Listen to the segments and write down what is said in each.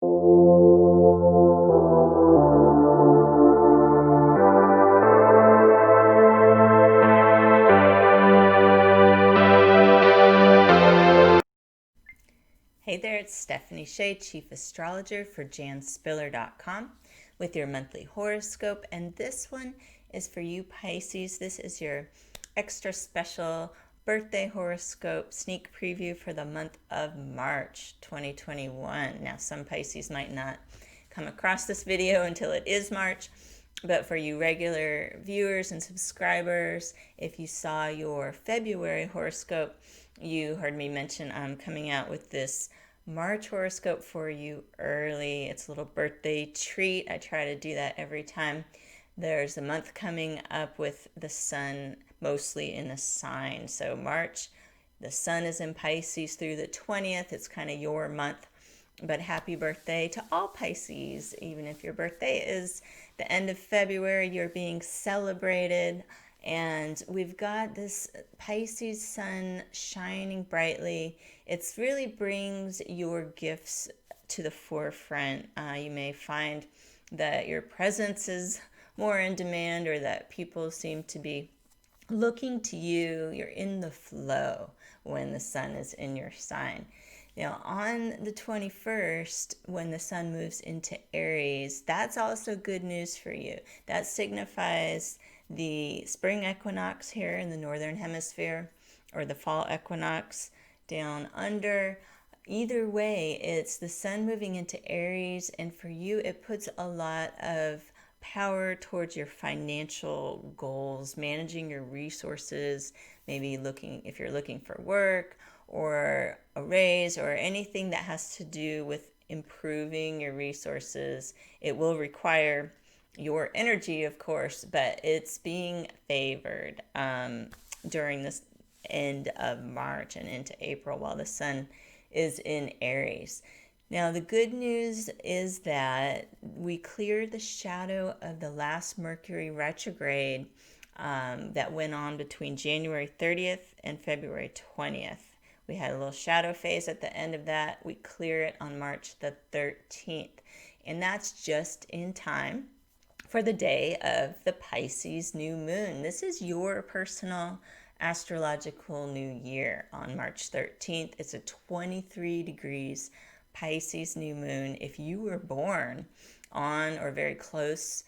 Hey there, it's Stephanie Shea, Chief Astrologer for janspiller.com with your monthly horoscope. And this one is for you, Pisces. This is your extra special birthday horoscope sneak preview for the month of March 2021. Now, some Pisces might not come across this video until it is March. But for you regular viewers and subscribers, if you saw your February horoscope, you heard me mention I'm coming out with this March horoscope for you early. It's a little birthday treat. I try to do that every time there's a month coming up with the sun mostly in a sign. So March, the sun is in Pisces through the 20th. It's kind of your month. But happy birthday to all Pisces. Even if your birthday is the end of February, you're being celebrated. And we've got this Pisces sun shining brightly. It really brings your gifts to the forefront. You may find that your presence is more in demand, or that people seem to be looking to you. You're in the flow when the sun is in your sign. Now, on the 21st, when the sun moves into Aries, that's also good news for you. That signifies the spring equinox here in the northern hemisphere, or the fall equinox down under. Either way, it's the sun moving into Aries, and for you, it puts a lot of power towards your financial goals, managing your resources, maybe if you're looking for work or a raise or anything that has to do with improving your resources. It will require your energy, of course, but it's being favored during this end of March and into April while the sun is in Aries. Now, the good news is that we cleared the shadow of the last Mercury retrograde that went on between January 30th and February 20th. We had a little shadow phase at the end of that. We clear it on March the 13th. And that's just in time for the day of the Pisces new moon. This is your personal astrological new year on March 13th. It's a 23 degrees Pisces new moon. If you were born on or very close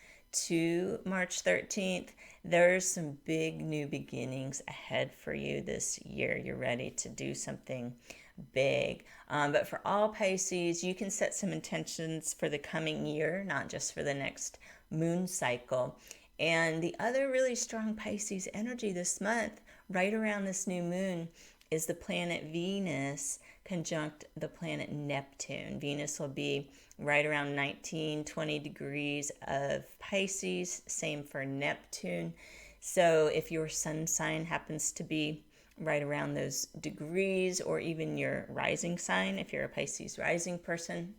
to March 13th, there's some big new beginnings ahead for you this year. You're ready to do something big. But for all Pisces, you can set some intentions for the coming year, not just for the next moon cycle. And the other really strong Pisces energy this month, right around this new moon, is the planet Venus conjunct the planet Neptune. Venus will be right around 19-20 degrees of Pisces, same for Neptune. So if your sun sign happens to be right around those degrees, or even your rising sign, if you're a Pisces rising person,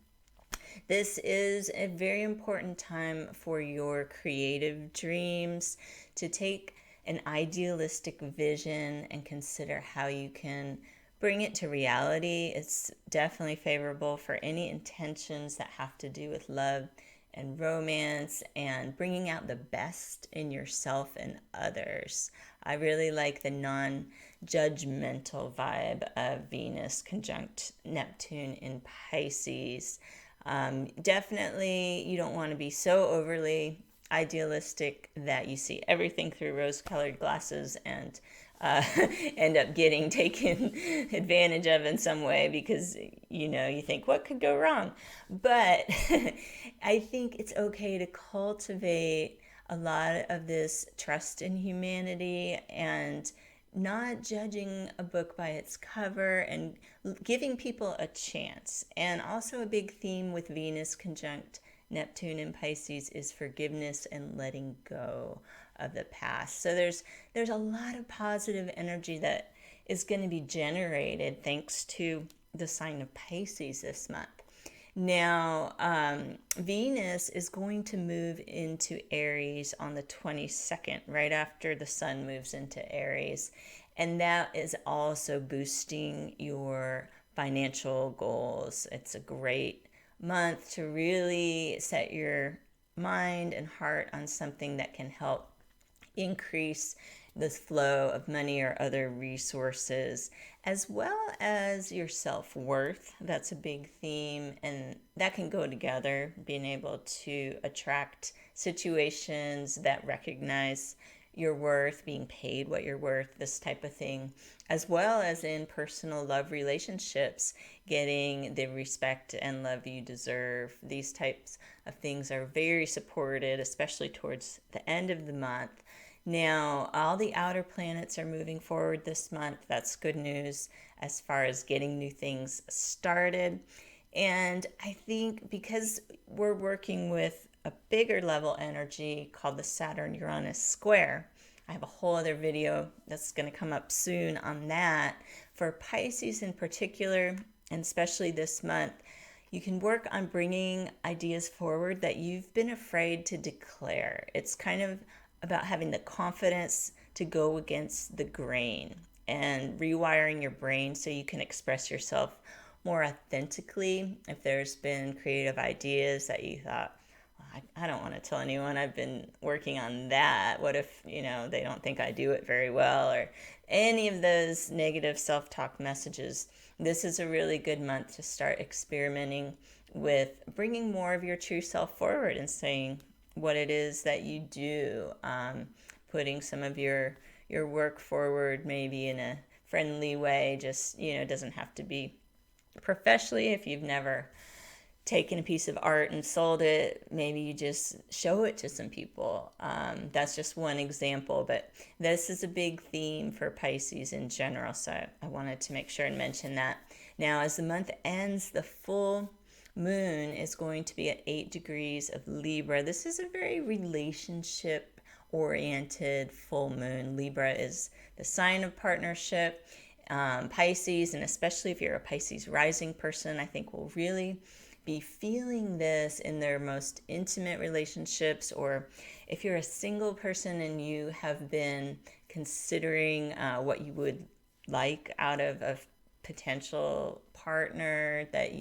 this is a very important time for your creative dreams, to take an idealistic vision and consider how you can bring it to reality. It's definitely favorable for any intentions that have to do with love and romance and bringing out the best in yourself and others. I really like the non-judgmental vibe of Venus conjunct Neptune in Pisces. Definitely, you don't want to be so overly idealistic that you see everything through rose-colored glasses and end up getting taken advantage of in some way, because you think, what could go wrong? But I think it's okay to cultivate a lot of this trust in humanity and not judging a book by its cover and giving people a chance. And also a big theme with Venus conjunct Neptune in Pisces is forgiveness and letting go of the past. So there's a lot of positive energy that is going to be generated thanks to the sign of Pisces this month. Now, Venus is going to move into Aries on the 22nd, right after the sun moves into Aries. And that is also boosting your financial goals. It's a great month to really set your mind and heart on something that can help increase the flow of money or other resources, as well as your self-worth. That's a big theme, and that can go together, being able to attract situations that recognize your worth, being paid what you're worth, this type of thing, as well as in personal love relationships, getting the respect and love you deserve. These types of things are very supported, especially towards the end of the month. Now, all the outer planets are moving forward this month. That's good news as far as getting new things started. And I think because we're working with a bigger level energy called the Saturn-Uranus square, I have a whole other video that's going to come up soon on that. For Pisces in particular, and especially this month, you can work on bringing ideas forward that you've been afraid to declare. It's kind of about having the confidence to go against the grain and rewiring your brain so you can express yourself more authentically. If there's been creative ideas that you thought, I don't want to tell anyone I've been working on that. What if, they don't think I do it very well, or any of those negative self-talk messages. This is a really good month to start experimenting with bringing more of your true self forward and saying what it is that you do, putting some of your work forward maybe in a friendly way. Just, it doesn't have to be professionally. If you've never taken a piece of art and sold it, maybe you just show it to some people. That's just one example, but this is a big theme for Pisces in general, so I wanted to make sure and mention that. Now, as the month ends, the full moon is going to be at 8 degrees of Libra. This is a very relationship oriented full moon. Libra is the sign of partnership. Pisces, and especially if you're a Pisces rising person, I think will really be feeling this in their most intimate relationships, or if you're a single person and you have been considering what you would like out of a potential partner, that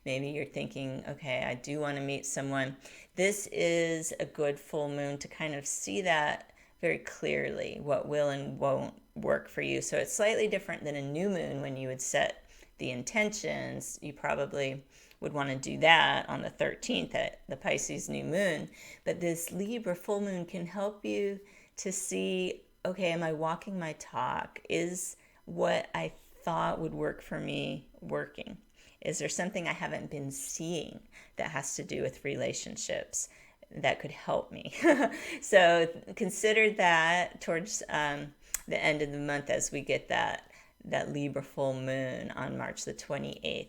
maybe you're thinking, okay, I do want to meet someone. This is a good full moon to kind of see that very clearly, what will and won't work for you. So it's slightly different than a new moon when you would set the intentions. You probably would want to do that on the 13th at the Pisces new moon. But this Libra full moon can help you to see, okay, am I walking my talk? Is what I thought would work for me working? Is there something I haven't been seeing that has to do with relationships that could help me? So consider that towards the end of the month as we get that Libra full moon on March the 28th.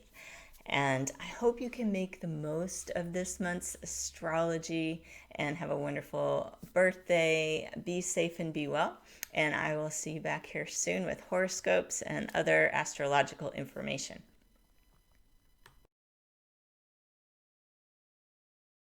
And I hope you can make the most of this month's astrology and have a wonderful birthday. Be safe and be well. And I will see you back here soon with horoscopes and other astrological information.